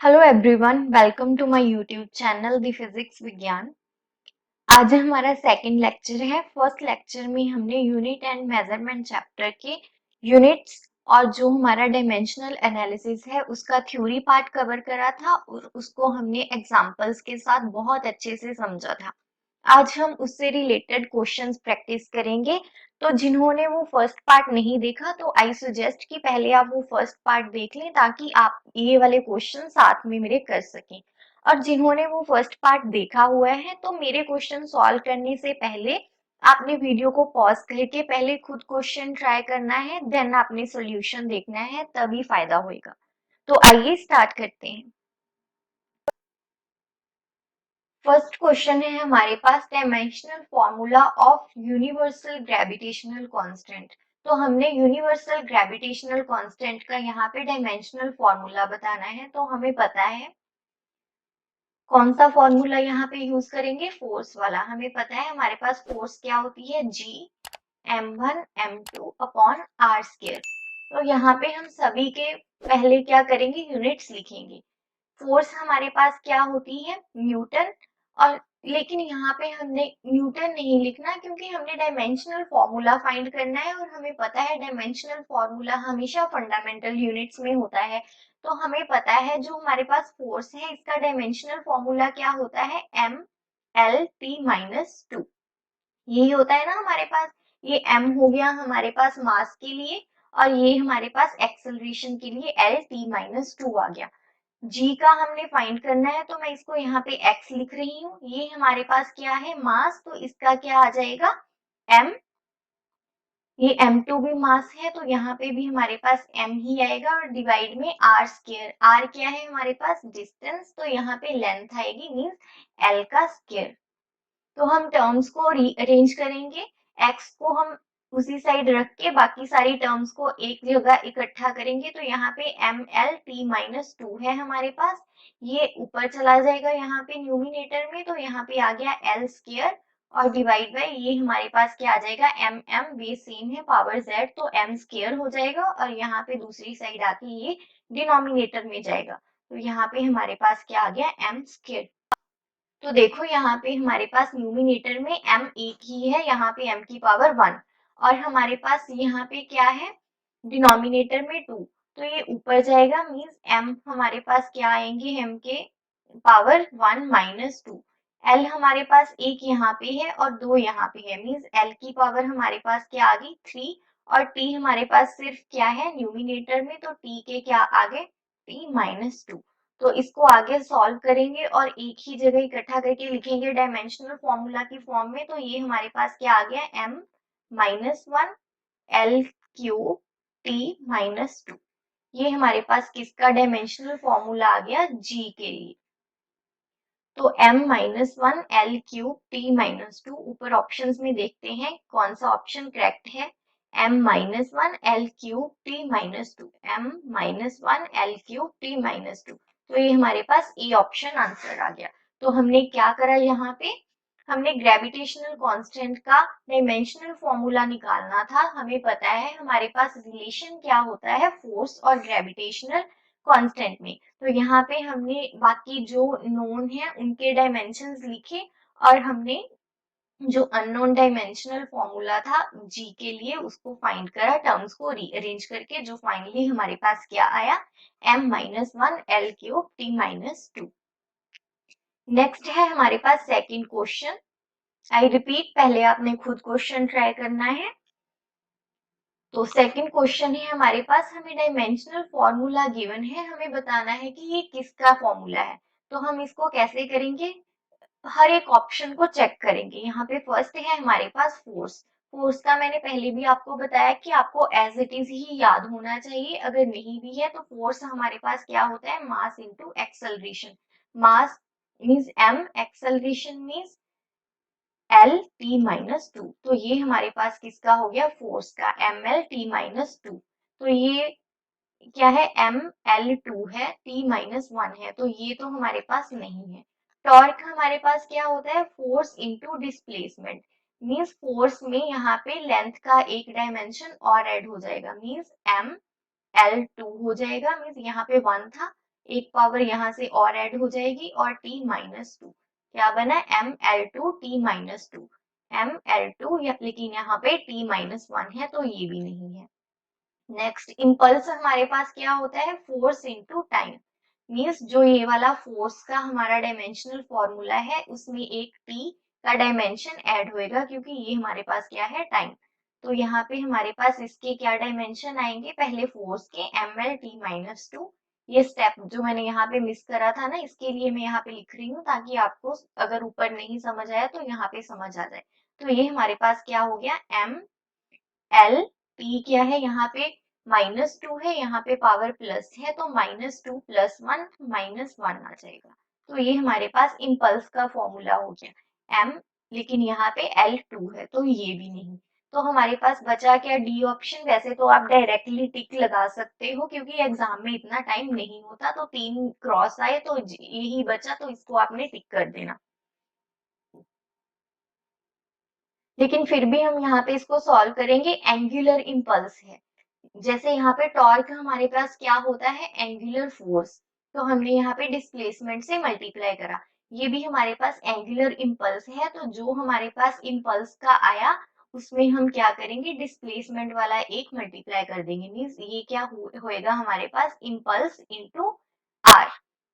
Hello everyone, welcome to my YouTube channel the physics विज्ञान। आज हमारा सेकंड लेक्चर है। फर्स्ट लेक्चर में हमने यूनिट एंड मेजरमेंट चैप्टर के यूनिट्स और जो हमारा डायमेंशनल एनालिसिस है उसका थ्योरी पार्ट कवर करा था और उसको हमने एग्जांपल्स के साथ बहुत अच्छे से समझा था। आज हम उससे रिलेटेड क्वेश्चंस प्रैक्टिस करेंगे। तो जिन्होंने वो फर्स्ट पार्ट नहीं देखा तो आई सजेस्ट कि पहले आप वो फर्स्ट पार्ट देख लें ताकि आप ये वाले क्वेश्चन साथ में मेरे कर सकें। और जिन्होंने वो फर्स्ट पार्ट देखा हुआ है तो मेरे क्वेश्चन सॉल्व करने से पहले आपने वीडियो को पॉज करके पहले खुद क्वेश्चन ट्राई करना है, देन आपने सॉल्यूशन देखना है, तभी फायदा होगा। तो आइए स्टार्ट करते हैं। फर्स्ट क्वेश्चन है हमारे पास dimensional formula of universal gravitational constant. तो हमने यूनिवर्सल ग्रेविटेशनल कांस्टेंट का यहाँ पे डायमेंशनल फॉर्मूला बताना है। तो हमें पता है कौन सा फॉर्मूला यहाँ पे यूज करेंगे, फोर्स वाला। हमें पता है हमारे पास फोर्स क्या होती है, जी m1 m2 upon are square. तो यहाँ पे हम सभी के पहले क्या करेंगे, यूनिट्स लिखेंगे। फोर्स हमारे पास क्या होती है, न्यूटन। और लेकिन यहाँ पे हमने न्यूटन नहीं लिखना क्योंकि हमने डायमेंशनल फॉर्मूला फाइंड करना है और हमें पता है डायमेंशनल फॉर्मूला हमेशा फंडामेंटल यूनिट्स में होता है। तो हमें पता है जो हमारे पास फोर्स है इसका डायमेंशनल फॉर्मूला क्या होता है, M L T minus two. यही होता है ना हमारे पास। ये m हो गया हमारे पास मास के लिए और ये हमारे पास एक्सेलरेशन के लिए एल टी माइनस टू आ गया। g का हमने फाइंड करना है तो मैं इसको यहाँ पे x लिख रही हूँ। ये हमारे पास क्या है, मास, तो इसका क्या आ जाएगा, m। ये m2 भी मास है तो यहाँ पे भी हमारे पास m ही आएगा और डिवाइड में r स्क्वायर। r क्या है हमारे पास, डिस्टेंस, तो यहाँ पे लेंथ आएगी, मींस l का स्क्वायर। तो हम टर्म्स को रीअरेंज करेंगे। x को हम उसी साइड रख के बाकी सारी टर्म्स को एक जगह इकट्ठा करेंगे। तो यहाँ पे M L T minus two है हमारे पास। ये ऊपर चला जाएगा यहाँ पे न्यूमिनेटर में, तो यहाँ पे आ गया एल स्क्वायर और डिवाइड बाय ये हमारे पास क्या आ जाएगा, एम एम बेस सेम है, पावर जेड, तो एम स्क्वायर हो जाएगा और यहाँ पे दूसरी साइड आके ये डिनोमिनेटर में जाएगा। तो यहाँ पे हमारे पास क्या आ गया, एम स्क्वायर। तो देखो यहाँ पे हमारे पास न्यूमिनेटर में m एक ही है, यहाँ पे m की पावर 1 और हमारे पास यहाँ पे क्या है, डिनोमिनेटर में 2। तो ये ऊपर जाएगा, मींस m हमारे पास क्या आएंगे, m के पावर 1 माइनस 2। l हमारे पास एक यहाँ पे है और 2 यहाँ पे है, मींस l की पावर हमारे पास क्या आ गई, 3। और t हमारे पास सिर्फ क्या है न्यूमिनेटर में, तो t के क्या आगे, t माइनस 2। तो इसको आगे सॉल्व करेंगे और एक ही जगह इकट्ठा करके लिखेंगे डायमेंशनल फॉर्मूला की फॉर्म में। तो ये हमारे पास क्या आ गया, m minus 1 L cube T minus 2। ये हमारे पास किसका डायमेंशनल फॉर्मूला आ गया, g के लिए। तो m minus 1 L cube T minus 2, ऊपर ऑप्शंस में देखते हैं कौन सा ऑप्शन करेक्ट है। m minus 1 L cube T minus 2, m minus 1 L cube T minus 2। तो ये हमारे पास ए ऑप्शन आंसर आ गया। तो हमने क्या करा, यहाँ पे हमने ग्रेविटेशनल कांस्टेंट का डायमेंशनल फॉर्मूला निकालना था। हमें पता है हमारे पास रिलेशन क्या होता है फोर्स और ग्रेविटेशनल कांस्टेंट में। तो यहाँ पे हमने बाकी जो नोन है उनके डायमेंशंस लिखे और हमने जो अननोन डायमेंशनल फॉर्मूला था जी के लिए उसको फाइंड करा, टर्म्स को रीअरेंज करके, जो फाइनली हमारे पास क्या आया, m minus 1 L cube T minus 2। Next है हमारे पास सेकंड क्वेश्चन। आई रिपीट, पहले आपने खुद क्वेश्चन ट्राई करना है। तो सेकंड क्वेश्चन है हमारे पास, हमें डायमेंशनल फॉर्मूला गिवन है, हमें बताना है कि ये किसका फॉर्मूला है। तो हम इसको कैसे करेंगे, हर एक ऑप्शन को चेक करेंगे। यहाँ पे फर्स्ट है हमारे पास फोर्स। फोर्स का मैंने पहले भी आपको बताया कि आपको एज इट इज ही याद होना चाहिए, अगर नहीं भी है तो फोर्स हमारे पास क्या होता है, mass into acceleration. Mass means m, acceleration means L T minus 2। तो ये हमारे पास किसका हो गया, फोर्स का, एम एल टी माइनस 2। तो ये क्या है, एम एल 2 है, टी माइनस 1 है, तो ये तो हमारे पास नहीं है। टॉर्क हमारे पास क्या होता है, force into displacement, means force में यहाँ पे लेंथ का एक डायमेंशन और ऐड हो जाएगा, मींस एम एल 2 हो जाएगा, मींस यहाँ पे 1 था, एक पावर यहाँ से और ऐड हो जाएगी और t माइनस टू, क्या बना ml2 t minus two, ml2 लेकिन यहाँ पे t माइनस वन है तो ये भी नहीं है। नेक्स्ट इम्पल्स हमारे पास क्या होता है, फोर्स इनटू टाइम, मींस जो ये वाला फोर्स का हमारा डायमेंशनल फॉर्मूला है उसमें एक t का डायमेंशन ऐड होएगा क्योंकि ये हमारे पास क्या है, टाइम। तो यहाँ पे हमारे पास इसके क्या डायमेंशन आएंगे, पहले फोर्स के ml t माइनस टू, ये स्टेप जो मैंने यहाँ पे मिस करा था ना, इसके लिए मैं यहाँ पे लिख रही हूँ ताकि आपको अगर ऊपर नहीं समझ आया तो यहाँ पे समझ आ जाए। तो ये हमारे पास क्या हो गया, m L T क्या है, यहाँ पे माइनस टू है, यहाँ पे पावर प्लस है तो minus two plus one minus one आ जाएगा। तो ये हमारे पास इम्पल्स का फॉर्मूला हो गया M, लेकिन यहाँ पे L2 है तो ये भी नहीं। तो हमारे पास बचा क्या, डी ऑप्शन। वैसे तो आप डायरेक्टली टिक लगा सकते हो क्योंकि एग्जाम में इतना टाइम नहीं होता, तो तीन क्रॉस आए तो यही बचा तो इसको आपने टिक कर देना। लेकिन फिर भी हम यहाँ पे इसको सॉल्व करेंगे, एंगुलर इम्पल्स है। जैसे यहाँ पे टॉर्क हमारे पास क्या होता है, एंगुलर फोर्स, तो हमने यहाँ पे डिस्प्लेसमेंट से मल्टीप्लाई करा, ये भी हमारे पास एंगुलर इम्पल्स है। तो जो हमारे पास इम्पल्स का आया उसमें हम क्या करेंगे, डिस्प्लेसमेंट वाला एक मल्टीप्लाई कर देंगे, मीन्स ये क्या होएगा हमारे पास, इम्पल्स इनटू आर।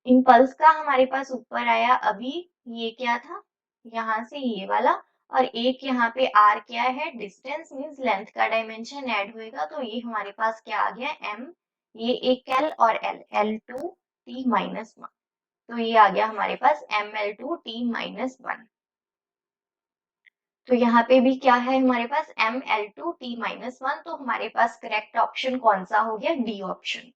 इम्पल्स का हमारे पास ऊपर आया अभी, ये क्या था, यहाँ से ये वाला, और एक यहाँ पे r क्या है, डिस्टेंस मींस लेंथ का डायमेंशन ऐड होएगा, तो ये हमारे पास क्या आ गया m, ये एक l और l, l2 t minus one, तो ये आ गया हमारे पास ml2 t माइनस वन। तो यहाँ पे भी क्या है हमारे पास ml2 t माइनस वन, तो हमारे पास करेक्ट ऑप्शन कौन सा हो गया, डी ऑप्शन।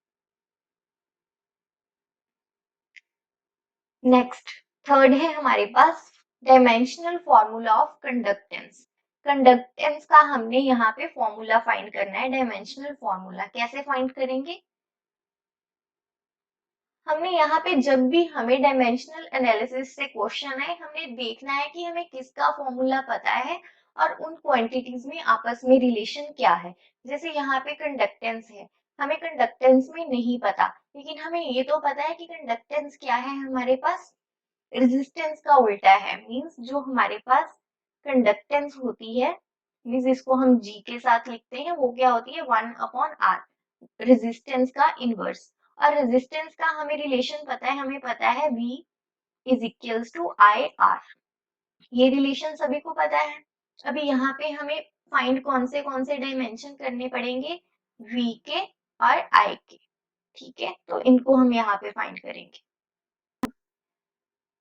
नेक्स्ट थर्ड है हमारे पास dimensional formula of conductance. Conductance का हमने यहाँ पे फॉर्मूला फाइंड करना है, डायमेंशनल फॉर्मूला कैसे फाइंड करेंगे, हमने यहाँ पे जब भी हमें डायमेंशनल एनालिसिस से क्वेश्चन आए, हमने देखना है कि हमें किसका फॉर्मूला पता है और उन क्वांटिटीज में आपस में रिलेशन क्या है। जैसे यहाँ पे कंडक्टेंस है, हमें कंडक्टेंस में नहीं पता, लेकिन हमें ये तो पता है कि कंडक्टेंस क्या है हमारे पास, रेजिस्टेंस का उल्टा है, मींस जो हमारे पास कंडक्टेंस होती है, मींस इसको हम जी के साथ लिखते हैं, वो क्या होती है, वन अपॉन आर, रेजिस्टेंस का इनवर्स। और रेजिस्टेंस का हमें रिलेशन पता है, हमें पता है V is equals to I R, ये रिलेशन सभी को पता है। अभी यहाँ पे हमें फाइंड कौन से डायमेंशन करने पड़ेंगे, V के और I के, ठीक है, तो इनको हम यहाँ पे फाइंड करेंगे।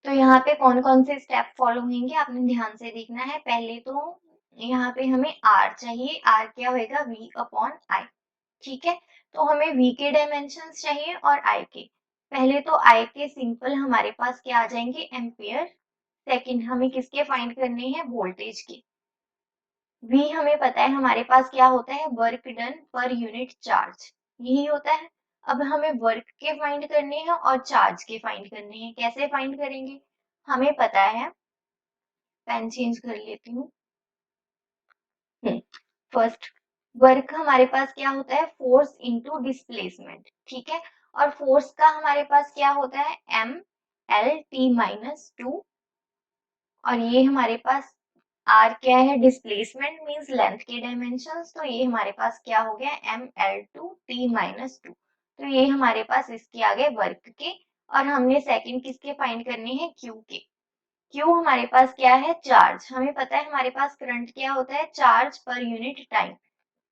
तो यहाँ पे कौन से स्टेप फॉलो होंगे आपने ध्यान से देखना है। पहले तो यहाँ पे हमें R चाहिए, R क्या होएगा, V अपॉन I, ठीक है। तो हमें V के डायमेंशंस चाहिए और I के। पहले तो I के सिंपल हमारे पास क्या आ जाएंगे, एम्पियर। सेकंड हमें किसके फाइंड करने हैं, वोल्टेज के। V हमें पता है हमारे पास क्या होता है, work done per unit charge, यही होता है। अब हमें वर्क के फाइंड करने हैं और चार्ज के फाइंड करने हैं, कैसे फाइंड करेंगे, हमें पता है, पेन चेंज कर लेती हूँ। फर्स्ट वर्क हमारे पास क्या होता है, फोर्स इनटू डिस्प्लेसमेंट, ठीक है। और फोर्स का हमारे पास क्या होता है, M L T minus two, और ये हमारे पास आर क्या है, डिस्प्लेसमेंट मींस लेंथ के डायमेंशंस, तो ये हमारे पास क्या हो गया, M L two T minus two, तो ये हमारे पास इसके आगे वर्क के। और हमने सेकंड किसके फाइंड करने हैं, क्यू के। क्यू हमारे पास क्या है, चार्ज, हमें पता है हमारे पास करंट क्या होता है, चार्ज पर यूनिट टाइम,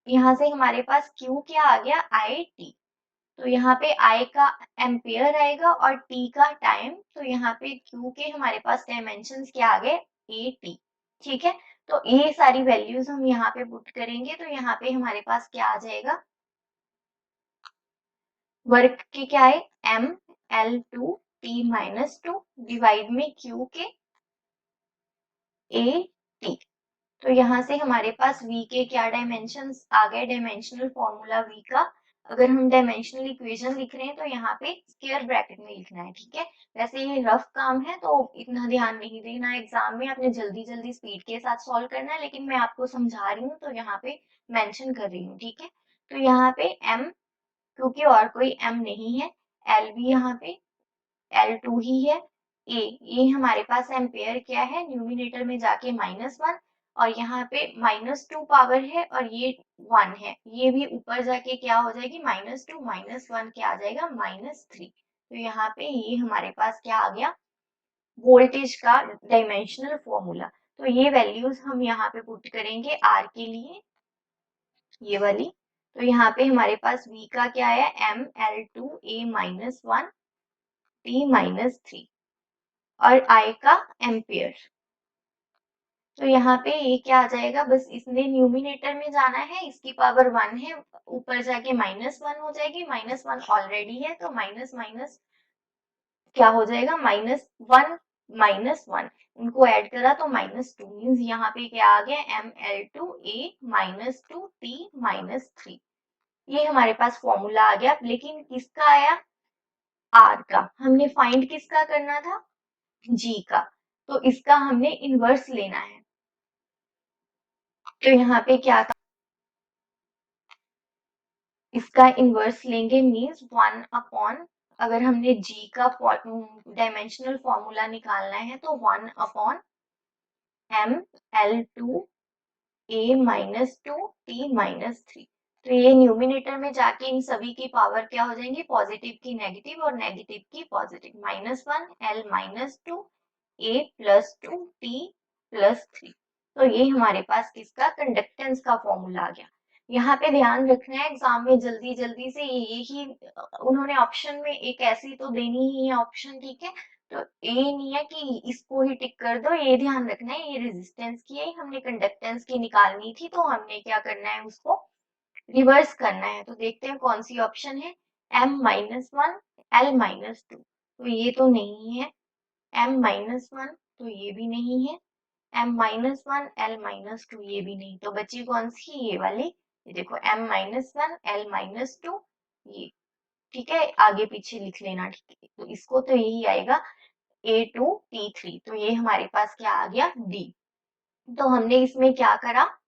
यहाँ से हमारे पास Q क्या आ गया, आई टी, तो यहाँ पे I का एम्पियर आएगा और T का टाइम, तो यहाँ पे Q के हमारे पास डायमेंशंस क्या आ गए, ए टी, ठीक है। तो ये सारी वैल्यूज हम यहाँ पे पुट करेंगे, तो यहाँ पे हमारे पास क्या आ जाएगा, वर्क के क्या है, M L two T minus two divide में Q के ए टी, तो यहाँ से हमारे पास V के क्या डायमेंशंस आ गए, डायमेंशनल फॉर्मूला V का। अगर हम डायमेंशनल इक्वेशन लिख रहे हैं तो यहाँ पे स्क्वायर ब्रैकेट में लिखना है, ठीक है। वैसे ये रफ काम है तो इतना ध्यान नहीं देना, एग्जाम में आपने जल्दी जल्दी स्पीड के साथ सॉल्व करना है, लेकिन मैं आपको समझा रही हूँ तो यहाँ पे मेंशन कर रही हूँ, ठीक है। तो यहाँ पे M, क्योंकि और कोई M नहीं है, L भी यहाँ पे L2 ही है। ये हमारे पास एम्पेयर क्या है, न्यूमिनेटर में जाके -1 और यहाँ पे -2 पावर है और ये 1 है, ये भी ऊपर जाके क्या हो जाएगी, -2 -1 क्या आ जाएगा, -3। तो यहाँ पे ये हमारे पास क्या आ गया, वोल्टेज का डायमेंशनल फॉर्मूला। तो ये वैल्यूज हम यहाँ पे पुट करेंगे R के लिए, ये वाली। तो यहाँ पे हमारे पास V का क्या है, ML2A-1 T-3 और I का एम्पियर। तो यहाँ पे ये क्या आ जाएगा, बस इसने न्यूमिनेटर में जाना है, इसकी पावर 1 है, ऊपर जाके -1 हो जाएगी, -1 ऑलरेडी है तो माइनस माइनस क्या हो जाएगा, -1 -1 उनको ऐड करा तो -2 मीन्स यहाँ पे क्या आ गया, ML2A-2T-3। ये हमारे पास फॉर्मूला आ गया, लेकिन किसका आया, आर का। हमने फाइंड किसका करना था, जी का, तो इसका हमने इनवर्स लेना है। तो यहाँ पे क्या था, इसका इनवर्स लेंगे मीन्स 1 अगर हमने जी का डायमेंशनल फॉर्मूला निकालना है तो 1/ML2A-2T-3। तो ये न्यूमिनेटर में जाके इन सभी की पावर क्या हो जाएंगी, पॉजिटिव की नेगेटिव और नेगेटिव की पॉजिटिव, -1L-2A+2T+3। तो ये हमारे पास किसका, कंडक्टेंस का फॉर्मूला आ गया। यहाँ पे ध्यान रखना है, एग्जाम में जल्दी जल्दी से यही उन्होंने ऑप्शन में एक ऐसी तो देनी ही है ऑप्शन, ठीक है। तो ये नहीं है कि इसको ही टिक कर दो, ये ध्यान रखना है ये रेजिस्टेंस की है, हमने कंडक्टेंस की निकालनी थी तो हमने क्या करना है, उसको रिवर्स करना है। तो देखते हैं कौन सी ऑप्शन है, M-1 L-2, तो ये तो नहीं है, M-1 तो ये भी नहीं है, M-1 L-2 ये भी नहीं, तो बची कौन सी, ये वाली, ये देखो M-1 L-2, ये ठीक है, आगे पीछे लिख लेना, ठीक है। तो इसको तो यही आएगा A2T3, तो ये हमारे पास क्या आ गया, D। तो हमने इसमें क्या करा,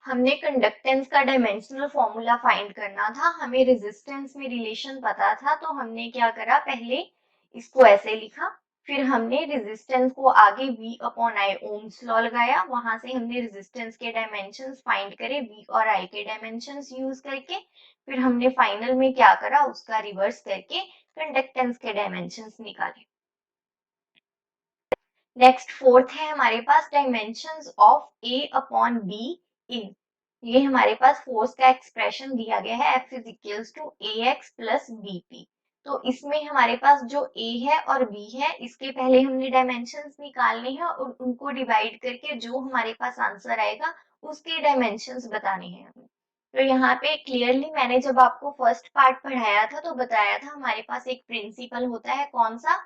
हमने कंडक्टेंस का डायमेंशनल फॉर्मूला फाइंड करना था, हमें रेजिस्टेंस में रिलेशन पता था, तो हमने क्या करा, पहले इसको ऐसे लिखा, फिर हमने रेजिस्टेंस को आगे V/I ओम्स लॉ लगाया, वहां से हमने रेजिस्टेंस के डायमेंशंस फाइंड करे V और I के डायमेंशंस यूज करके, फिर हमने फाइनल में क्या करा, उसका रिवर्स करके कंडक्टेंस के डायमेंशंस निकाले। नेक्स्ट फोर्थ है हमारे पास डायमेंशंस ऑफ A/B इन। ये हमारे पास फोर्स का एक्सप्रेशन दिया गया है, F is equals to AX plus BP। तो इसमें हमारे पास जो A है और B है, इसके पहले हमने डायमेंशंस निकालने हैं और उनको डिवाइड करके जो हमारे पास आंसर आएगा उसके डायमेंशंस बताने हैं हमें। तो यहाँ पे क्लियरली मैंने जब आपको फर्स्ट पार्ट पढ़ाया था तो बताया था, हमारे पास एक प्रिंसिपल होता है, कौन सा,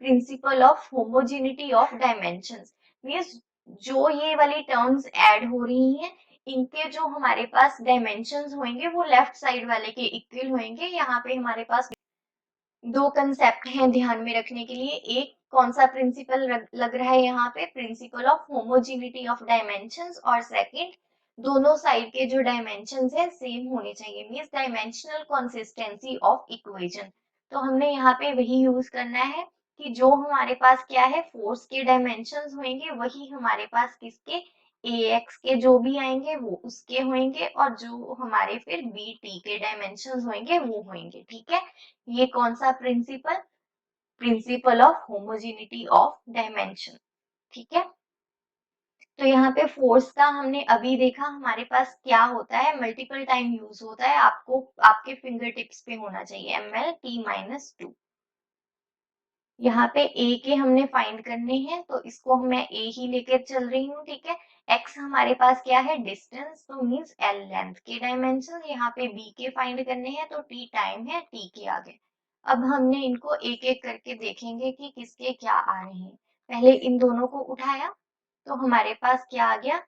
principal of homogeneity of dimensions. Means जो ये वाली टर्म्स ऐड हो रही हैं, इनके जो हमारे पास डायमेंशंस होंगे वो लेफ्ट साइड वाले के इक्वल होंगे। यहाँ पे हमारे पास दो कंसेप्ट हैं ध्यान में रखने के लिए, एक कौन सा प्रिंसिपल लग रहा है यहाँ पे, principal of homogeneity of dimensions, और सेकंड दोनों साइड के जो डायमेंशंस है सेम होने चाहिए, means dimensional consistency of equation. तो हमने यहाँ पे वही यूज करना है कि जो हमारे पास क्या है, फोर्स के डायमेंशंस होंगे वही हमारे पास किसके, AX के जो भी आएंगे वो उसके होंगे, और जो हमारे फिर BT के डायमेंशंस होंगे वो होंगे, ठीक है। ये कौन सा principle, principle of homogeneity of dimension, ठीक है। तो यहाँ पे फोर्स का हमने अभी देखा, हमारे पास क्या होता है, मल्टीपल टाइम यूज होता है, आपको आपके फिंगर टिप्स पे होना चाहिए, ML-T-2। यहाँ पे A के हमने फाइंड करने हैं, तो इसको मैं A ही लेकर चल रही हूँ, ठीक है। X हमारे पास क्या है, डिस्टेंस, तो मीन्स L लेंथ के डायमेंशन। यहाँ पे B के फाइंड करने हैं तो T टाइम है, T के आगे। अब हमने इनको एक एक करके देखेंगे कि किसके क्या आ रहे हैं। पहले इन दोनों को उठाया तो हमारे पास क्या आ गया,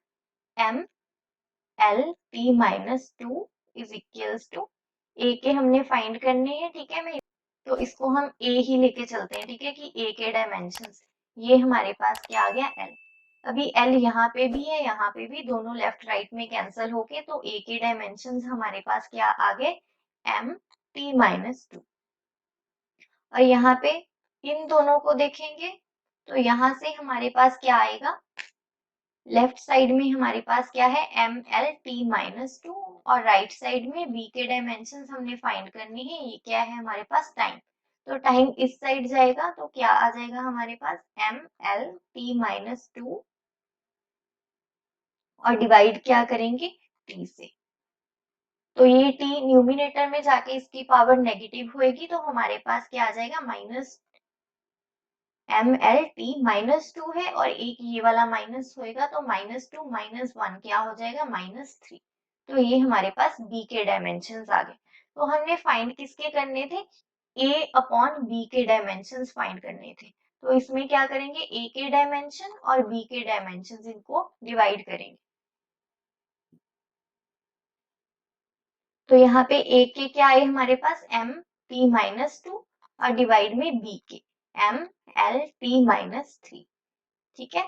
ML-T-2 is equals to, A के हमने फाइंड करने हैं, ठीक है। मैं तो इसको हम A ही लेके चलते हैं, ठीक है, कि A के डायमेंशंस, ये हमारे पास क्या आ गया, L। अभी L यहाँ पे भी है, यहाँ पे भी, दोनों लेफ्ट राइट में कैंसिल होके, तो A के डायमेंशंस हमारे पास क्या आ गए, M t माइनस 2। और यहाँ पे इन दोनों को देखेंगे तो यहाँ से हमारे पास क्या आएगा, लेफ्ट साइड में हमारे पास क्या है एम एल टी माइनस 2 और राइट साइड में बी के डायमेंशन हमने फाइंड करने हैं, ये क्या है हमारे पास टाइम। तो टाइम इस साइड जाएगा तो क्या आ जाएगा हमारे पास एम एल टी माइनस 2 और डिवाइड क्या करेंगे टी से। तो ये t न्यूमिनेटर में जाके इसकी पावर नेगेटिव होएगी तो हमारे पास क्या आ जाएगा minus M L T minus 2 है और एक ये वाला माइनस होएगा तो माइनस 2 माइनस 1 क्या हो जाएगा माइनस 3। तो ये हमारे पास b के डायमेंशंस आ गए। तो हमने फाइंड किसके करने थे, a अपॉन b के डायमेंशंस फाइंड करने थे। तो इसमें क्या करेंगे a के डायमेंशन और b के डायमेंशंस इनको डिवाइड करेंगे। तो यहाँ पे a के क्या आए हमारे पास m t माइनस 2 और डिवाइड में b के m l t माइनस 3। ठीक है,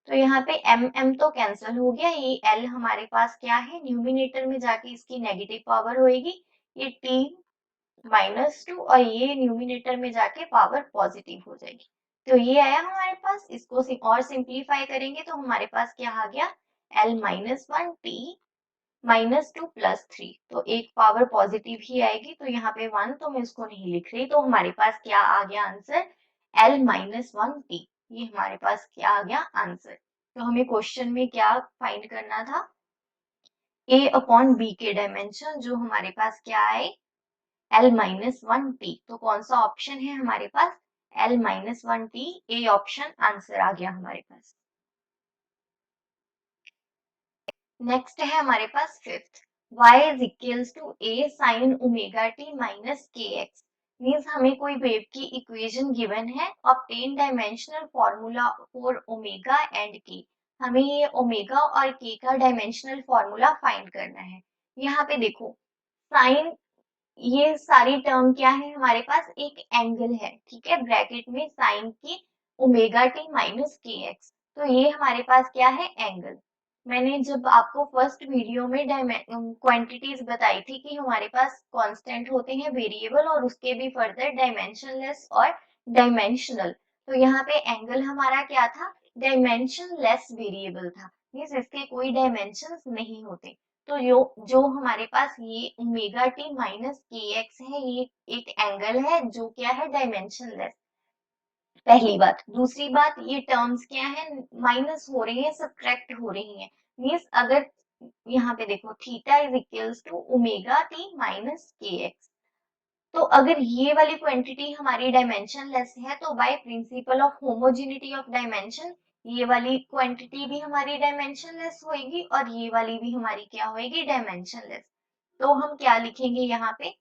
तो यहाँ पे m तो कैंसिल हो गया, ये l हमारे पास क्या है न्यूमिनेटर में जाके इसकी नेगेटिव पावर होएगी, ये t माइनस 2 और ये न्यूमिनेटर में जाके पावर पॉजिटिव हो जाएगी। तो ये आया हमारे पास, इसको और सिंप्लीफाई करेंगे तो हमारे पास क्या आ गया l minus 1 t minus 2 plus 3। तो एक पावर पॉजिटिव ही आएगी तो यहाँ पे 1 तो मैं इसको नहीं लिख रही, तो हमारे पास क्या आ गया आंसर l माइनस 1 t। ये हमारे पास क्या आ गया आंसर। तो हमें क्वेश्चन में क्या फाइंड करना था, a अपॉन b के डायमेंशन जो हमारे पास क्या आए l माइनस 1 t। तो कौन सा ऑप्शन है हमारे पास l minus 1 t, A option answer आ गया हमारे पास। नेक्स्ट है हमारे पास fifth, y is equals to a sine omega t minus के एक्स। मीन्स हमें कोई वेव की इक्वेशन गिवन है, obtain dimensional formula for omega and k। हमें ये ओमेगा और k का डायमेंशनल फॉर्मूला फाइंड करना है। यहाँ पे देखो साइन, ये सारी टर्म क्या है हमारे पास एक एंगल है, ठीक है, ब्रैकेट में साइन की ओमेगा टी माइनस के एक्स। तो ये हमारे पास क्या है एंगल। मैंने जब आपको फर्स्ट वीडियो में क्वांटिटीज बताई थी कि हमारे पास कांस्टेंट होते हैं वेरिएबल और उसके भी फर्दर डायमेंशनलेस और डायमेंशनल। तो यहाँ पे एंगल हमारा क्या था डायमेंशनलेस वेरिएबल था, मींस इसके कोई डायमेंशंस नहीं होते। तो जो हमारे पास ये ओमेगा टी माइनस के एक्स है, ये एक एंगल है जो क्या है डायमेंशनलेस। पहली बात, दूसरी बात ये टर्म्स क्या है माइनस हो रही है सब्ट्रैक्ट हो रही है, मींस अगर यहाँ पे देखो theta is equals to omega T minus के एक्स। तो अगर ये वाली क्वांटिटी हमारी डायमेंशनलेस है तो by principle of homogeneity of dimension ये वाली क्वांटिटी भी हमारी डायमेंशनलेस होएगी और ये वाली भी हमारी क्या होएगी डायमेंशनलेस। तो हम क्या लिखेंगे यहाँ पे,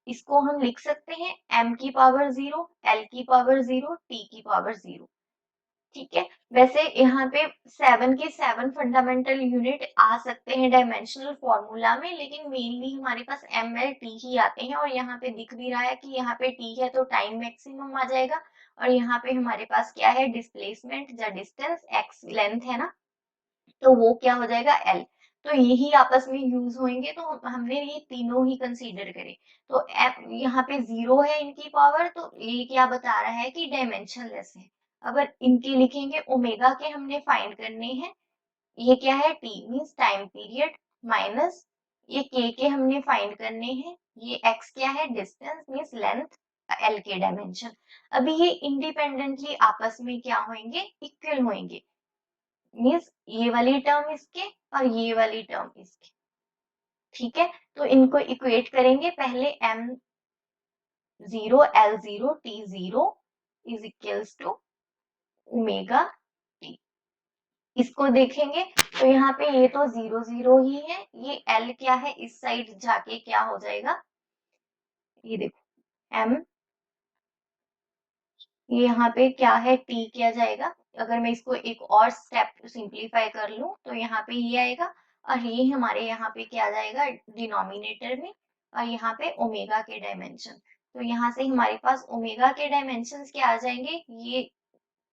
इसको हम लिख सकते हैं m की पावर 0, l की पावर 0, t की पावर 0। ठीक है, वैसे यहाँ पे 7 के 7 फंडामेंटल यूनिट आ सकते हैं डायमेंशनल फॉर्मूला में, लेकिन मेनली हमारे पास एम एल टी ही आते हैं। और यहाँ पे दिख भी रहा है कि यहाँ पे टी है तो टाइम मैक्सिमम आ जाएगा और यहाँ पे हमारे पास क्या है डिस्प्लेसमेंट या डिस्टेंस एक्स लेंथ है ना, तो वो क्या हो जाएगा एल। तो यही आपस में यूज होंगे, तो हमने ये तीनों ही कंसीडर करे। तो यहाँ पे 0 है इनकी पावर, तो ये क्या बता रहा है कि डायमेंशनलेस है। अगर इनके लिखेंगे ओमेगा के हमने फाइंड करने हैं, ये क्या है T means time period, minus ये के हमने फाइंड करने हैं, ये एक्स क्या है डिस्टेंस मींस लेंथ, एल के डायमेंशन। अभी ये इंडिपेंडेंटली आपस में क्या होंगे इक्वल होंगे, मीन्स ये वाली टर्म इसके और ये वाली टर्म इसके। ठीक है, तो इनको इक्वेट करेंगे, पहले m0 l0 t0 is equals to omega T. इसको देखेंगे तो यहाँ पे ये तो 0 0 ही है, ये l क्या है इस साइड जाके क्या हो जाएगा, ये देखो m, ये यहाँ पे क्या है t किया जाएगा। अगर मैं इसको एक और स्टेप सिंप्लीफाई कर लूं तो यहाँ पे ये आएगा और ये हमारे यहाँ पे क्या आ जाएगा डिनोमिनेटर में, और यहाँ पे ओमेगा के डायमेंशन। तो यहाँ से हमारे पास ओमेगा के डायमेंशन क्या आ जाएंगे, ये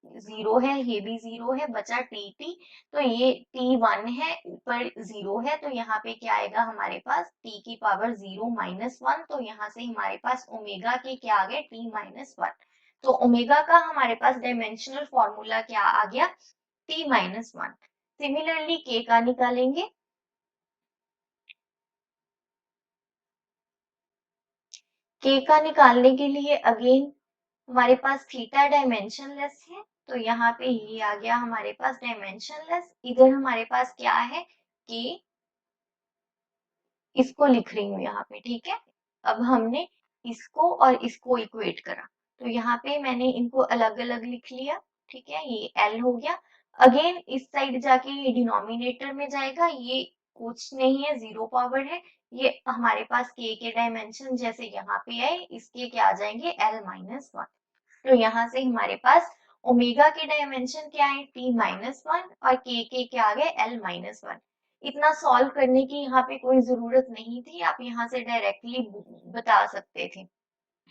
जीरो है, ये भी जीरो है, बचा टी टी। तो ये टी वन है, ऊपर जीरो है, तो यहाँ पे क्या आएगा हमारे पास टी की पावर जीरो माइनस वन। तो यहाँ से हमारे पास ओमेगा के क्या आ गए टी माइनस वन। तो ओमेगा का हमारे पास डायमेंशनल फॉर्मूला क्या आ गया टी माइनस वन। सिमिलरली के का निकालेंगे। के का निकालने के लिए अगेन हमारे पास थीटा डायमेंशनलेस है, तो यहाँ पे ये आ गया हमारे पास डायमेंशनलेस। इधर हमारे पास क्या है कि इसको लिख रही हूँ यहाँ पे, ठीक है। अब हमने इसको और इसको इक्वेट करा, तो यहाँ पे मैंने इनको अलग अलग लिख लिया, ठीक है। ये एल हो गया। अगेन इस साइड जाके ये डिनोमिनेटर में जाएगा, ये कुछ नहीं है, जीरो पावर है। ये हमारे पास के डायमेंशन जैसे यहाँ पे आए, इसके क्या आ जाएंगे एल माइनस वन। तो यहाँ से हमारे पास ओमेगा के डायमेंशन क्या है टी माइनस वन, और के क्या आ गए एल माइनस वन। इतना सॉल्व करने की यहाँ पे कोई जरूरत नहीं थी, आप यहाँ से डायरेक्टली बता सकते थे।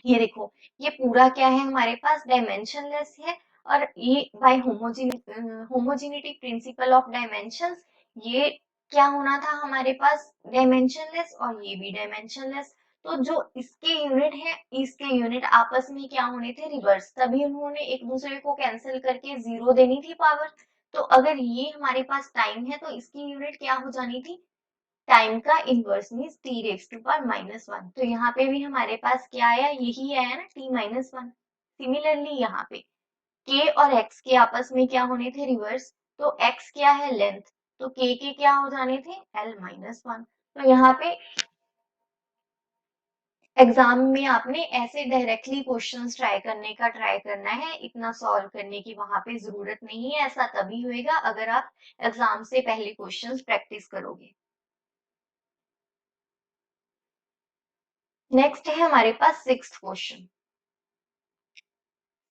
ये देखो, ये पूरा क्या है हमारे पास डायमेंशनलेस है, और ये by homogeneity principle of dimensions, ये क्या होना था हमारे पास डायमेंशनलेस, और ये भी डायमेंशनलेस। तो जो इसके यूनिट है, इसके यूनिट आपस में क्या होने थे रिवर्स, तभी उन्होंने एक दूसरे को कैंसिल करके जीरो देनी थी पावर। तो अगर ये हमारे पास टाइम है, तो इसकी यूनिट क्या हो जानी थी टाइम का inverse means T raise to power minus one. तो यहाँ पे भी हमारे पास क्या आया, यही आया ना टी माइनस वन। सिमिलरली यहाँ पे के और एक्स के आपस में क्या होने थे रिवर्स, तो एक्स क्या है लेंथ, तो के क्या हो जाने थे एल माइनस वन। तो यहाँ पे एग्जाम में आपने ऐसे डायरेक्टली क्वेश्चंस ट्राई करने का ट्राई करना है, इतना सॉल्व करने की वहां पे जरूरत नहीं है। ऐसा तभी होएगा अगर आप एग्जाम से पहले क्वेश्चंस प्रैक्टिस करोगे। नेक्स्ट है हमारे पास सिक्स्थ क्वेश्चन।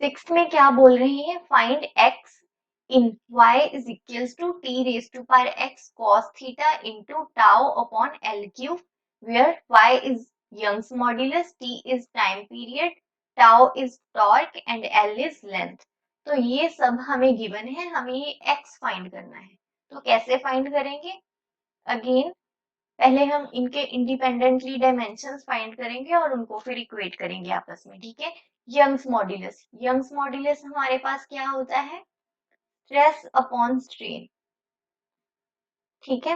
सिक्स्थ में क्या बोल रहे हैं, find x in y is equals to T raise to power x cos theta into tau upon L cube, where y is Young's modulus, t is time period, tau is torque and l is length. तो ये सब हमें given है, हमें ये x find करना है। तो कैसे फाइंड करेंगे, अगेन पहले हम इनके इंडिपेंडेंटली डायमेंशंस फाइंड करेंगे और उनको फिर इक्वेट करेंगे आपस में, ठीक है। यंग्स मॉड्यूलस, यंग्स मॉड्यूलस हमारे पास क्या होता है स्ट्रेस अपॉन स्ट्रेन, ठीक है।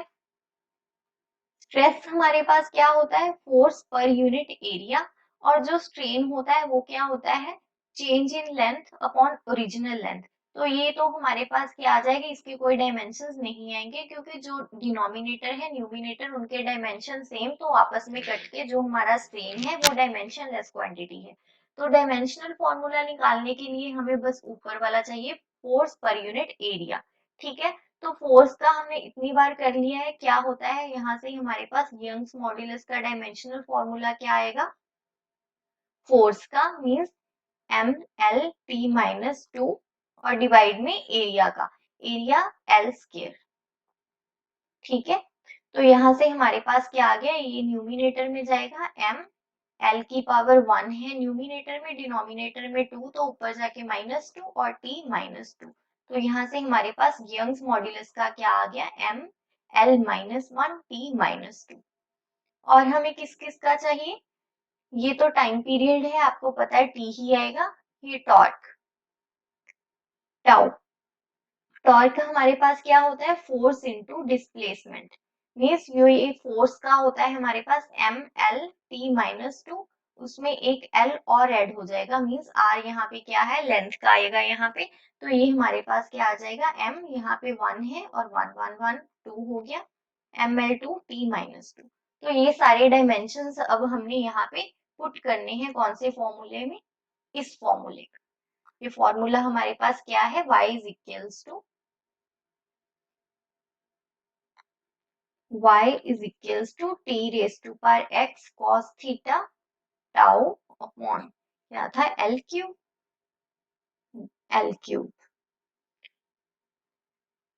स्ट्रेस हमारे पास क्या होता है फोर्स पर यूनिट एरिया, और जो स्ट्रेन होता है वो क्या होता है change in length upon original length. तो ये तो हमारे पास क्या आ जाएगा, इसके कोई डायमेंशंस नहीं आएंगे, क्योंकि जो डिनोमिनेटर है न्यूमिनेटर उनके डायमेंशन सेम, तो आपस में कट के जो हमारा स्ट्रेन है वो डायमेंशन लेस क्वांटिटी है। तो डायमेंशनल फॉर्मूला निकालने के लिए हमें बस ऊपर वाला चाहिए फोर्स पर यूनिट एरिया, ठीक है। तो फोर्स का हमने इतनी बार कर लिया है, क्या होता है यहाँ से हमारे पास यंग्स मॉड्यूलस का डायमेंशनल फॉर्मूला क्या आएगा, फोर्स का means M L T minus two, और डिवाइड में एरिया का, एरिया एल स्क्वायर, ठीक है। तो यहाँ से हमारे पास क्या आ गया, ये न्यूमिनेटर में जाएगा एम एल की पावर वन है न्यूमिनेटर में, डिनोमिनेटर में टू, तो ऊपर जाके माइनस टू और टी माइनस टू। तो यहाँ से हमारे पास यंग्स मॉड्यूलस का क्या आ गया M L minus one T minus two. और हमें किस किस का चाहिए, ये तो टाइम पीरियड है आपको पता है टी ही आएगा, ये टॉर्क टाउ, टॉर्क हमारे पास क्या होता है फोर्स इनटू डिस्प्लेसमेंट, मींस ये फोर्स का होता है हमारे पास M L T minus two, उसमें एक एल और ऐड हो जाएगा, मींस आर यहाँ पे क्या है लेंथ का आएगा यहाँ पे। तो ये हमारे पास क्या आ जाएगा एम यहाँ पे वन है और वन वन वन टू हो गया, M L two T minus two. तो ये सारे डायमेंशंस अब हमने यहाँ पे पुट करने हैं कौन से फॉर्मूले में, इस फॉर्मूले में। ये फॉर्मूला हमारे पास क्या है y is equals to y is equals to t raised to power x cos theta tau upon क्या था l क्यूब, l क्यूब।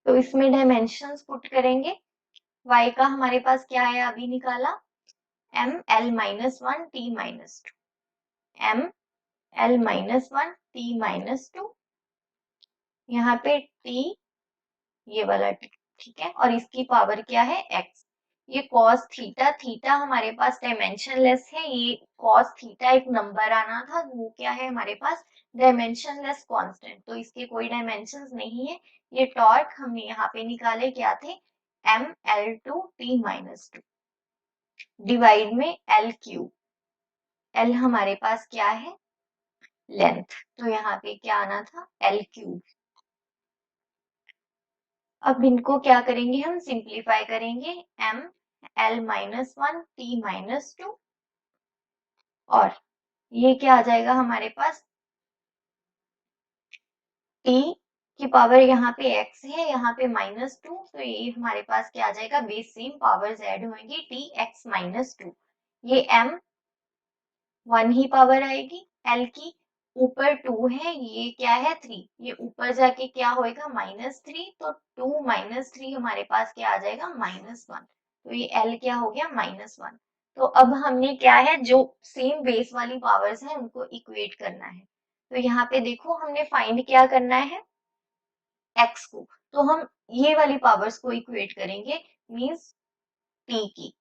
तो इसमें डायमेंशंस पुट करेंगे, y का हमारे पास क्या है अभी निकाला m l minus one t minus two, m l minus one t minus two, यहाँ पे t, ये वाला t, ठीक है, और इसकी पावर क्या है x। ये cos थीटा, थीटा हमारे पास डायमेंशनलेस है, ये cos थीटा एक नंबर आना था, वो क्या है हमारे पास डायमेंशनलेस कांस्टेंट, तो इसके कोई डायमेंशंस नहीं है। ये टॉर्क हमने यहाँ पे निकाले क्या थे, mL2t-2 डिवाइड में L क्यूब, L हमारे पास क्या है लेंथ, तो यहाँ पे क्या आना था L क्यूब। अब इनको क्या करेंगे, हम सिंप्लीफाई करेंगे, m L-1 t-2, और ये क्या आ जाएगा हमारे पास, t की पावर यहाँ पे x है, यहाँ पे -2, तो ये हमारे पास क्या आ जाएगा, बेस सेम पावर्स ऐड होंगी, t(x-2), ये m 1 ही पावर आएगी l की, ऊपर 2 है, ये क्या है 3, ये ऊपर जाके क्या होएगा -3, तो 2 -3 हमारे पास क्या आ जाएगा -1, तो ये l क्या हो गया -1। तो अब हमने क्या है, जो सेम बेस वाली पावर्स हैं उनको इक्वेट करना है, तो यहाँ पे देखो हमने फाइंड क्या करना है x को, तो हम ये वाली पावर्स को इक्वेट करेंगे, मींस t की,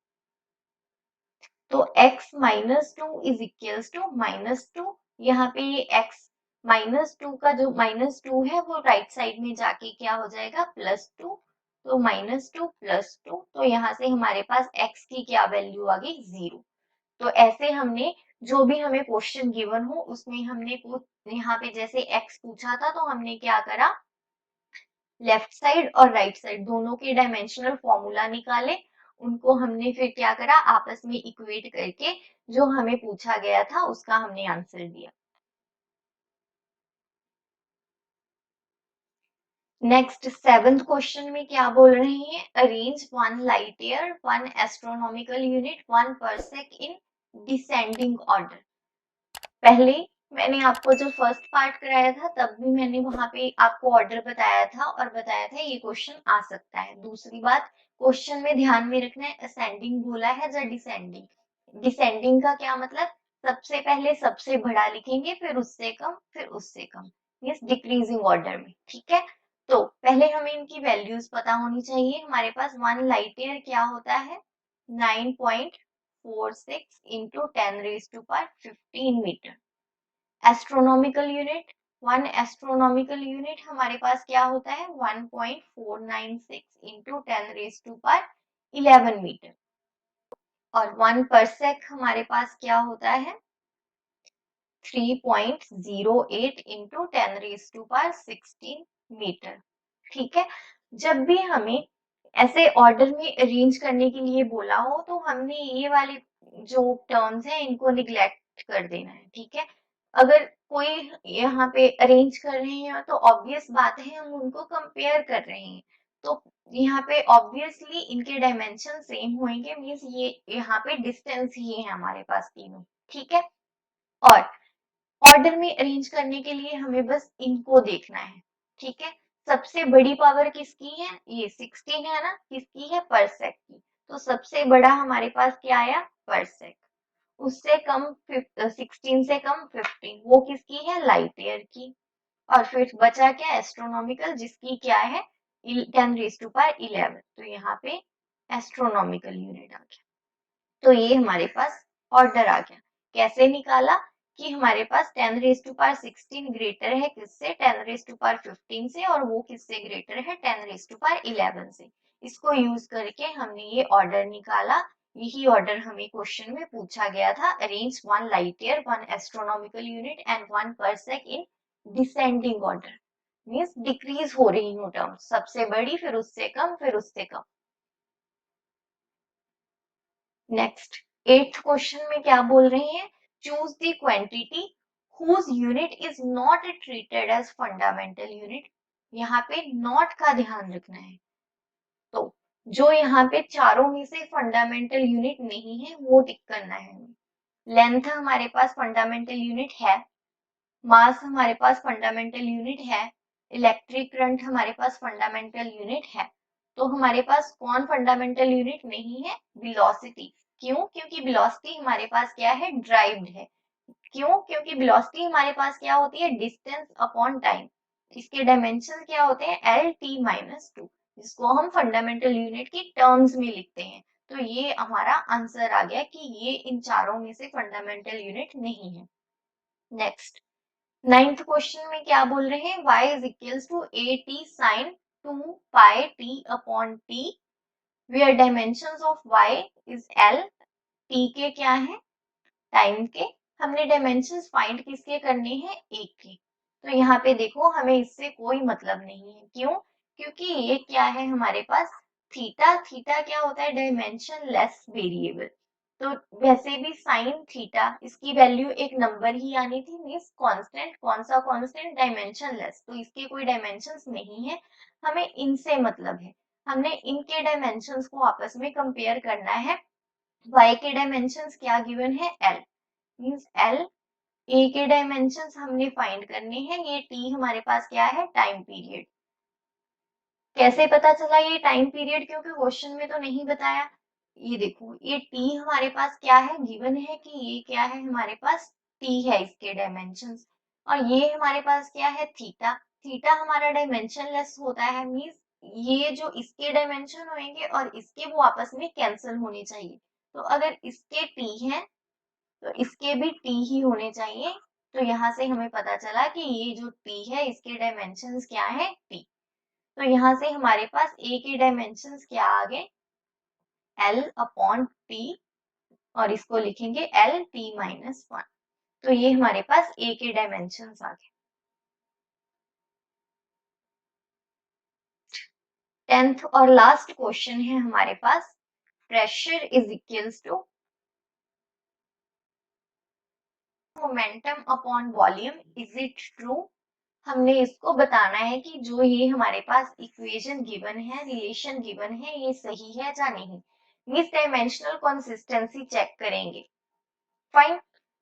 तो x -2 इज इक्वल्स टू -2, यहाँ पे ये x -2 का जो -2 है वो राइट साइड में जाके क्या हो जाएगा +2, तो -2 +2, तो यहाँ से हमारे पास x की क्या वैल्यू आ गई 0। तो ऐसे हमने जो भी हमें क्वेश्चन गिवन हो उसमें हमने यहाँ पे जैसे x पूछा था तो हमने क्या करा, लेफ्ट साइड और राइट साइड दोनों के डायमेंशनल फॉर्मूला निकाले, उनको हमने फिर क्या करा आपस में इक्वेट करके जो हमें पूछा गया था उसका हमने आंसर दिया। नेक्स्ट 7th क्वेश्चन में क्या बोल रहे हैं, arrange 1 light year 1 astronomical unit 1 parsec in descending order. पहले मैंने आपको जो फर्स्ट पार्ट कराया था तब भी मैंने वहां पे आपको ऑर्डर बताया था और बताया था ये क्वेश्चन आ सकता है। दूसरी बात, क्वेश्चन में ध्यान में रखना है असेंडिंग बोला है या डिसेंडिंग। डिसेंडिंग का क्या मतलब, सबसे पहले सबसे बड़ा लिखेंगे फिर उससे कम फिर उससे कम, मींस डिक्रीजिंग ऑर्डर में, ठीक है। तो पहले हमें इनकी वैल्यूज पता होनी चाहिए। हमारे पास 1 लाइट ईयर क्या होता है 9.46 into 10⁻15 metre. Astronomical unit, 1 astronomical unit हमारे पास क्या होता है 1.496 इंटू 10⁻11 मीटर, और 1 परसेक हमारे पास क्या होता है 3.08 इंटू 10⁻16 मीटर, ठीक है। जब भी हमें ऐसे ऑर्डर में अरेंज करने के लिए बोला हो तो हमने ये वाले जो टर्म्स हैं इनको निग्लेक्ट कर देना है, ठीक है। अगर कोई यहाँ पे अरेंज कर रहे हैं तो ऑब्वियस बात है हम उनको कंपेयर कर रहे हैं, तो यहाँ पे ऑब्वियसली इनके डायमेंशन सेम होंगे, मींस ये यहाँ पे डिस्टेंस ही है हमारे पास तीनों, ठीक है। और ऑर्डर में अरेंज करने के लिए हमें बस इनको देखना है, ठीक है। सबसे बड़ी पावर किसकी है, ये 16 है ना, किसकी है परसेक की, तो सबसे बड़ा हमारे पास क्या आया परसेक, उससे कम 16 से कम 15, वो किसकी है लाइट ईयर की, और फिर बचा क्या एस्ट्रोनॉमिकल जिसकी क्या है 10⁻11, तो यहाँ पे एस्ट्रोनॉमिकल यूनिट आ गया। तो ये हमारे पास ऑर्डर आ गया। कैसे निकाला कि हमारे पास 10⁻16 ग्रेटर है किससे 10⁻15 से, और वो किससे ग्रेटर है 10⁻11 से। इसको यूज करके हमने ये ऑर्डर निकाला। यही ऑर्डर हमें क्वेश्चन में पूछा गया था, arrange 1 light year 1 astronomical unit and 1 parsec in descending order, means decrease हो रही हूँ टर्म, सबसे बड़ी फिर उससे कम फिर उससे कम। नेक्स्ट 8th क्वेश्चन में क्या बोल रहे हैं, choose the quantity whose unit is not treated as fundamental unit। यहाँ पे नॉट का ध्यान रखना है, तो जो यहाँ पे चारों में से फंडामेंटल यूनिट नहीं है वो टिक करना है हमें। लेंथ हमारे पास फंडामेंटल यूनिट है, मास हमारे पास फंडामेंटल यूनिट है, इलेक्ट्रिक करंट हमारे पास फंडामेंटल यूनिट है, तो हमारे पास कौन फंडामेंटल यूनिट नहीं है, वेलोसिटी। क्यों, क्योंकि वेलोसिटी हमारे पास क्या है ड्राइव्ड है। क्यों, क्योंकि वेलोसिटी हमारे पास क्या होती है डिस्टेंस अपॉन टाइम, इसके डायमेंशन क्या होते हैं, LT-2, जिसको हम फंडामेंटल यूनिट की टर्म्स में लिखते हैं। तो ये हमारा आंसर आ गया कि ये इन चारों में से फंडामेंटल यूनिट नहीं है। नेक्स्ट 9th क्वेश्चन में क्या बोल रहे हैं, y is equals to AT sin 2 pi t upon t, where dimensions of y is L, t के क्या है, टाइम के। हमने डायमेंशंस फाइंड किसके करने हैं, एक के। तो यहाँ पे देखो हमें इससे कोई मतलब नहीं है, क्यों, क्योंकि ये क्या है हमारे पास थीटा, थीटा क्या होता है, डायमेंशन लेस वेरिएबल। तो वैसे भी साइन थीटा इसकी वैल्यू एक नंबर ही आनी थी, मीन्स कांस्टेंट, कौन सा कांस्टेंट, डायमेंशन लेस, तो इसके कोई डायमेंशंस नहीं है, हमें इनसे मतलब है। हमने इनके डायमेंशंस को आपस में कंपेयर करना है। y के डायमेंशंस क्या गिवन है, l, मीन्स l, a के डायमेंशंस हमने फाइंड करने हैं, ये t हमारे पास क्या है, टाइम पीरियड। कैसे पता चला ये टाइम पीरियड, क्योंकि क्वेश्चन में तो नहीं बताया। ये देखो ये t हमारे पास क्या है, गिवन है कि ये क्या है हमारे पास, t है इसके डायमेंशंस, और ये हमारे पास क्या है, थीटा, थीटा हमारा डायमेंशन लेस होता है, मीन्स ये जो इसके डायमेंशन होंगे और इसके वो आपस में कैंसिल होने चाहिए। तो अगर इसके t है तो इसके भी t ही होने चाहिए। तो यहाँ से हमें पता चला कि ये जो t है इसके डायमेंशंस क्या है, t। तो यहाँ से हमारे पास a के डायमेंशंस क्या आ गए, l अपॉन t, और इसको लिखेंगे LT-1। तो ये हमारे पास a के डायमेंशंस आ गए। 10th और लास्ट क्वेश्चन है हमारे पास, pressure is equals to momentum upon volume, is it true. हमने इसको बताना है कि जो ये हमारे पास इक्वेशन गिवन है, रिलेशन गिवन है, ये सही है या नहीं। मिस डायमेंशनल कंसिस्टेंसी चेक करेंगे। फाइन,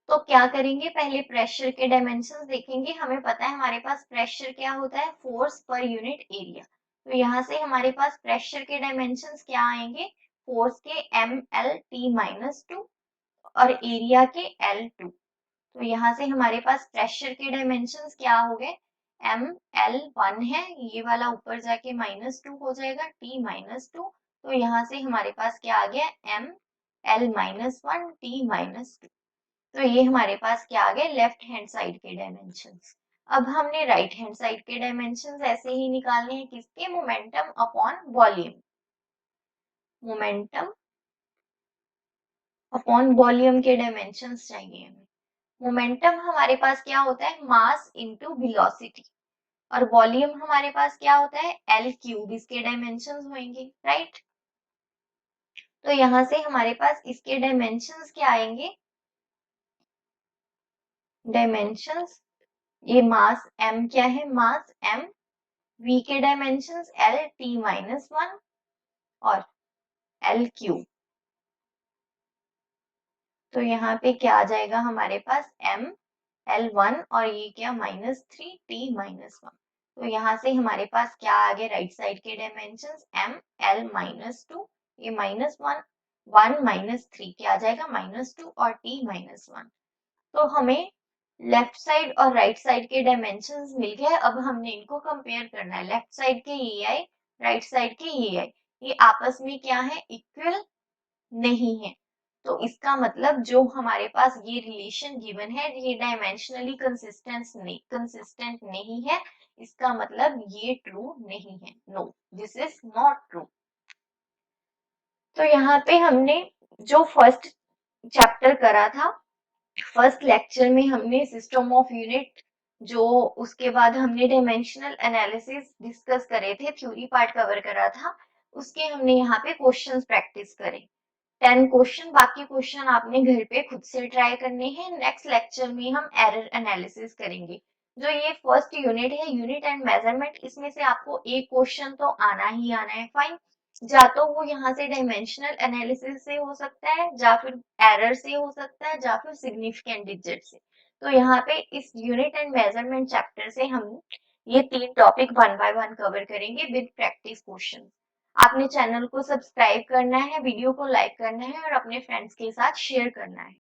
तो क्या करेंगे, पहले प्रेशर के डायमेंशंस देखेंगे। हमें पता है हमारे पास प्रेशर क्या होता है, फोर्स पर यूनिट एरिया। तो यहाँ से हमारे पास प्रेशर के डायमेंशंस क्या आएंगे, फोर्स के MLT-2 और एरिया के L2। तो यहाँ से हमारे पास प्रेशर के डायमेंशंस क्या हो गए, ML1 है, ये वाला ऊपर जाके -2 हो जाएगा, T-2। तो यहाँ से हमारे पास क्या आ गया, ML-1 T-2। तो ये हमारे पास क्या आ गए, लेफ्ट हैंड साइड के डायमेंशंस। अब हमने राइट हैंड साइड के डायमेंशंस ऐसे ही निकालने हैं, किसके, momentum upon volume, momentum upon volume के डायमेंशंस चाहिए हमें। मोमेंटम हमारे पास क्या होता है, मास इनटू वेलोसिटी, और वॉल्यूम हमारे पास क्या होता है, L क्यूब, इसके डायमेंशंस होंगे, राइट। तो यहाँ से हमारे पास इसके डायमेंशंस क्या आएंगे, डायमेंशंस, ये मास m क्या है, मास m, v के डायमेंशंस LT-1 और L क्यूब। तो यहाँ पे क्या आ जाएगा हमारे पास ML1 और ये क्या -3 T-1। तो यहाँ से हमारे पास क्या आ गए, राइट साइड के डायमेंशंस ML-2, ये -1, 1 -3 क्या आ जाएगा, -2 और T-1। तो हमें लेफ्ट साइड और राइट साइड के डायमेंशंस मिल गए। अब हमने इनको कंपेयर करना है, लेफ्ट साइड के ये आई, राइट साइड के ये आई, ये आपस में क्या है, इक्वल नहीं है। तो इसका मतलब जो हमारे पास ये रिलेशन गिवन है, ये डायमेंशनली कंसिस्टेंट नहीं है, इसका मतलब ये ट्रू नहीं है, no, this is not true. तो यहाँ पे हमने जो फर्स्ट चैप्टर करा था, फर्स्ट लेक्चर में हमने सिस्टम ऑफ यूनिट, जो उसके बाद हमने डायमेंशनल एनालिसिस डिस्कस करे थे, थ्योरी पार्ट कवर करा था, उसके हमने यहाँ पे क्वेश्चंस प्रैक्टिस करे, 10 क्वेश्चन। बाकी क्वेश्चन आपने घर पे खुद से ट्राई करने हैं। नेक्स्ट लेक्चर में हम एरर एनालिसिस करेंगे। जो ये फर्स्ट यूनिट है, यूनिट एंड मेजरमेंट, इसमें से आपको एक क्वेश्चन तो आना ही आना है, फाइन। या तो वो यहाँ से डायमेंशनल एनालिसिस से हो सकता है, या फिर एरर से हो सकता है, या फिर सिग्निफिकेंट डिजिट से। तो यहाँ पे इस यूनिट एंड मेजरमेंट चैप्टर से हम ये 3 टॉपिक 1 बाय 1 कवर करेंगे विद प्रैक्टिस क्वेश्चन। आपने चैनल को सब्सक्राइब करना है, वीडियो को लाइक करना है और अपने फ्रेंड्स के साथ शेयर करना है।